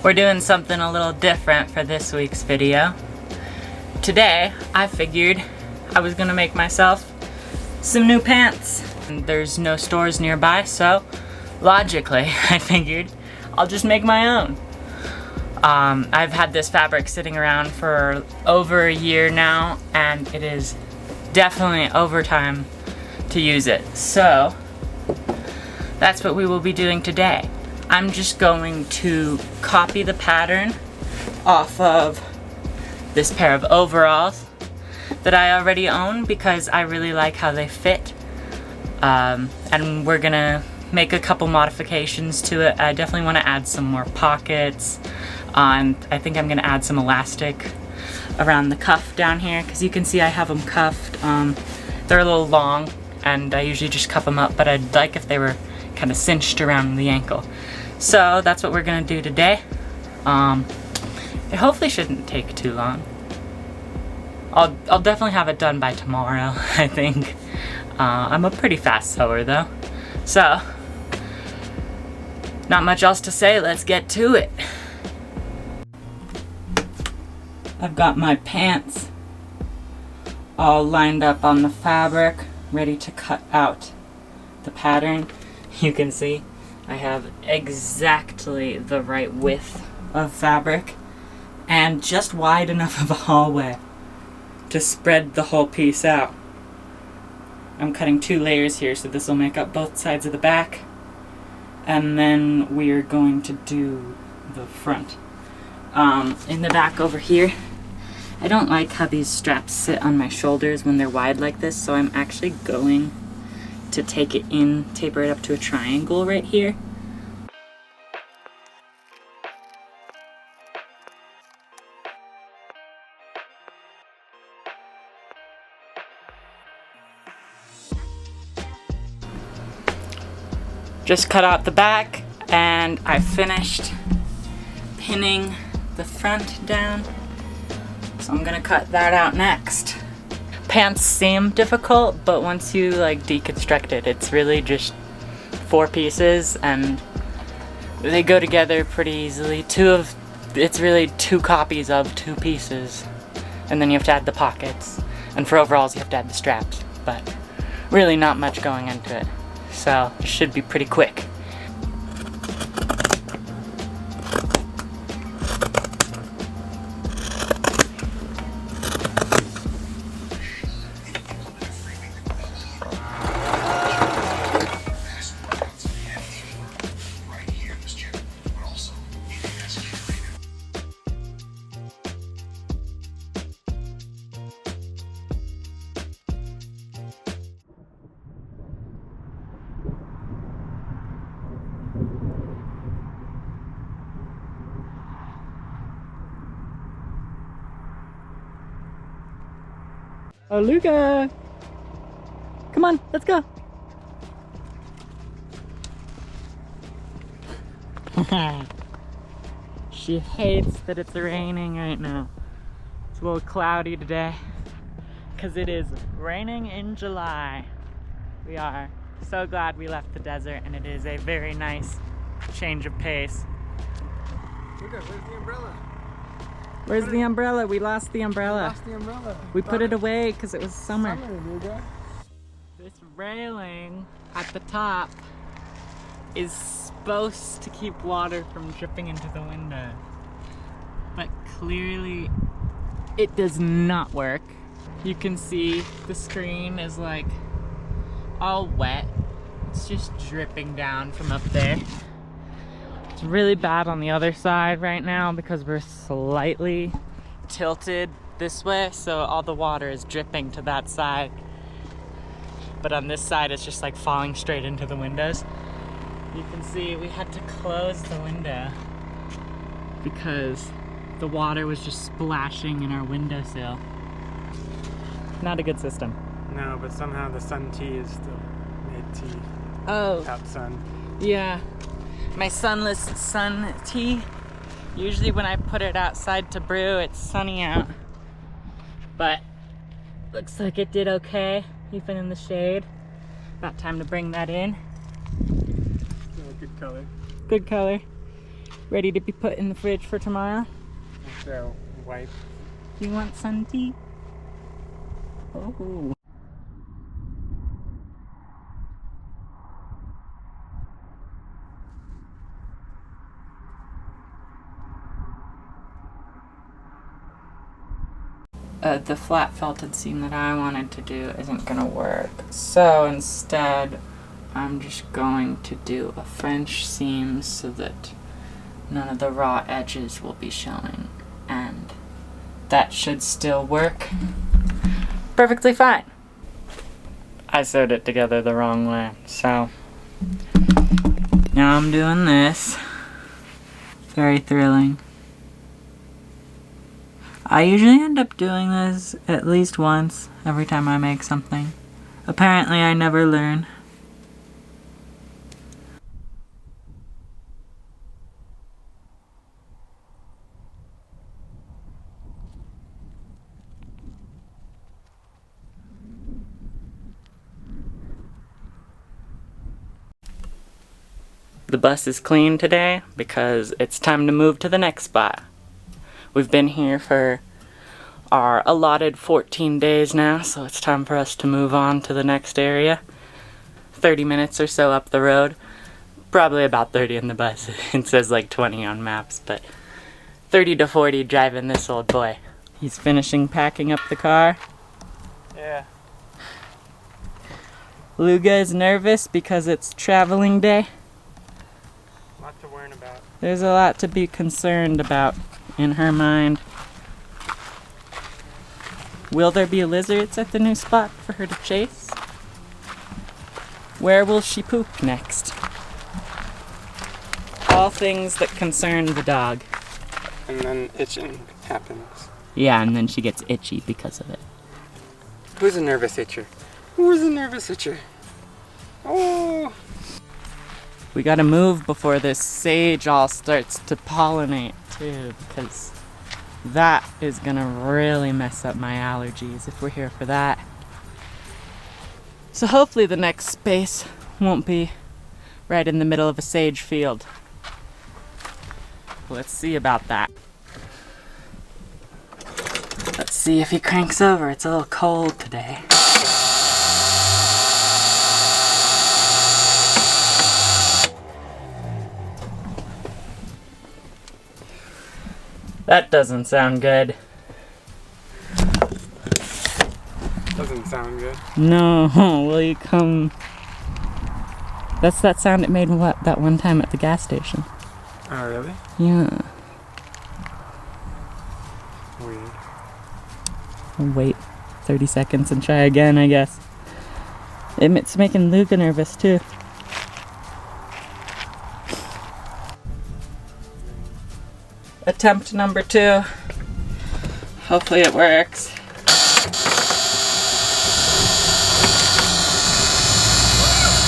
We're doing something a little different for this week's video. Today, I figured I was gonna make myself some new pants. And there's no stores nearby, so logically, I figured I'll just make my own. I've had this fabric sitting around for over a year now, and it is definitely over time to use it. So, that's what we will be doing today. I'm just going to copy the pattern off of this pair of overalls that I already own because I really like how they fit. And we're gonna make a couple modifications to it. I definitely want to add some more pockets. And I think I'm gonna add some elastic around the cuff down here because you can see I have them cuffed. They're a little long and I usually just cuff them up, but I'd like if they were kind of cinched around the ankle. So that's what we're gonna do today. It hopefully shouldn't take too long. I'll definitely have it done by tomorrow, I think. I'm a pretty fast sewer though. So, not much else to say, let's get to it. I've got my pants all lined up on the fabric, ready to cut out the pattern. You can see I have exactly the right width of fabric and just wide enough of a hallway to spread the whole piece out. I'm cutting 2 layers here, so this will make up both sides of the back, and then we're going to do the front. In the back over here, I don't like how these straps sit on my shoulders when they're wide like this, so I'm actually going to take it in, taper it up to a triangle right here. Just cut out the back and I finished pinning the front down. So I'm gonna cut that out next. Pants seem difficult, but once you deconstruct it, it's really just 4 pieces and they go together pretty easily. It's really 2 copies of 2 pieces. And then you have to add the pockets. And for overalls you have to add the straps, but really not much going into it. So it should be pretty quick. Oh, Luca! Come on, let's go! She hates that it's raining right now. It's a little cloudy today because it is raining in July. We are so glad we left the desert and it is a very nice change of pace. Luca, where's the umbrella? Where's the umbrella? We lost the umbrella. We lost the umbrella. We put it away because it was summer. Luca. This railing at the top is supposed to keep water from dripping into the window. But clearly it does not work. You can see the screen is all wet. It's just dripping down from up there. It's really bad on the other side right now because we're slightly tilted this way, so all the water is dripping to that side. But on this side, it's just falling straight into the windows. You can see we had to close the window because the water was just splashing in our windowsill. Not a good system. No, but somehow the sun tea is still made tea. Oh. Out sun. Yeah. My sunless sun tea. Usually when I put it outside to brew, it's sunny out. But looks like it did okay, even in the shade. About time to bring that in. Good color. Good color. Ready to be put in the fridge for tomorrow? So, wipe. You want sun tea? Oh. The flat felted seam that I wanted to do isn't gonna work. So instead, I'm just going to do a French seam so that none of the raw edges will be showing. And that should still work perfectly fine. I sewed it together the wrong way, so now I'm doing this. Very thrilling. I usually end up doing this at least once every time I make something. Apparently I never learn. The bus is clean today because it's time to move to the next spot. We've been here for our allotted 14 days now, so it's time for us to move on to the next area. 30 minutes or so up the road. Probably about 30 in the bus. It says like 20 on maps, but 30 to 40 driving this old boy. He's finishing packing up the car. Yeah. Luga is nervous because it's traveling day. Lot to worry about. There's a lot to be concerned about in her mind. Will there be lizards at the new spot for her to chase? Where will she poop next? All things that concern the dog. And then itching happens. Yeah, and then she gets itchy because of it. Who's a nervous itcher? Who's a nervous itcher? Oh! We gotta move before this sage all starts to pollinate too, because that is gonna really mess up my allergies if we're here for that. So hopefully the next space won't be right in the middle of a sage field. Let's see about that. Let's see if he cranks over. It's a little cold today. That doesn't sound good. Doesn't sound good. No, will you come? That's that sound it made that one time at the gas station. Oh, really? Yeah. Weird. I'll wait 30 seconds and try again, I guess. It's making Luca nervous too. Attempt number 2. Hopefully it works.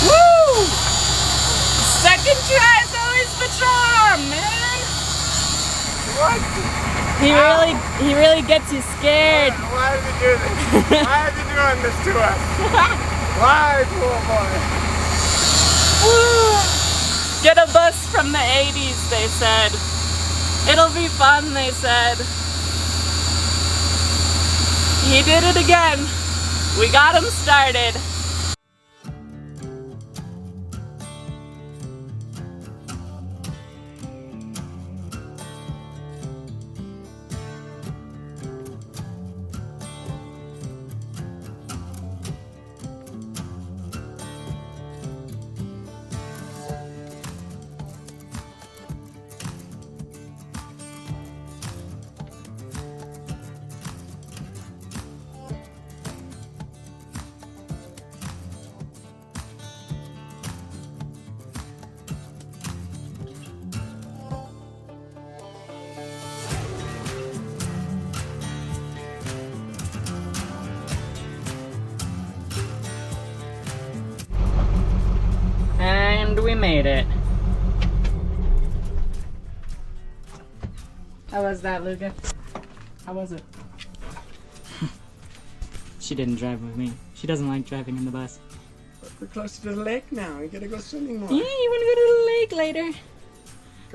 Woo! Second try's always the charm, man! What? He really gets you scared. Why did you do this? Why are you doing this to us? Why, poor boy? Get a bus from the 80s, they said. It'll be fun, they said. He did it again. We got him started. And we made it. How was that, Luca? How was it? She didn't drive with me. She doesn't like driving in the bus. We're closer to the lake now. We gotta go swimming more. Yeah, you wanna go to the lake later?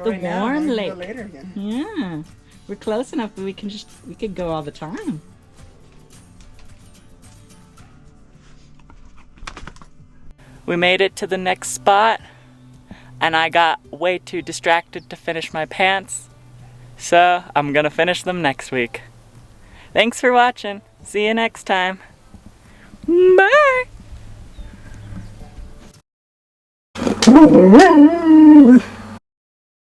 Go the right now, warm or we can lake. go later again. Yeah, we're close enough that we could go all the time. We made it to the next spot, and I got way too distracted to finish my pants, so I'm gonna finish them next week. Thanks for watching. See you next time. Bye!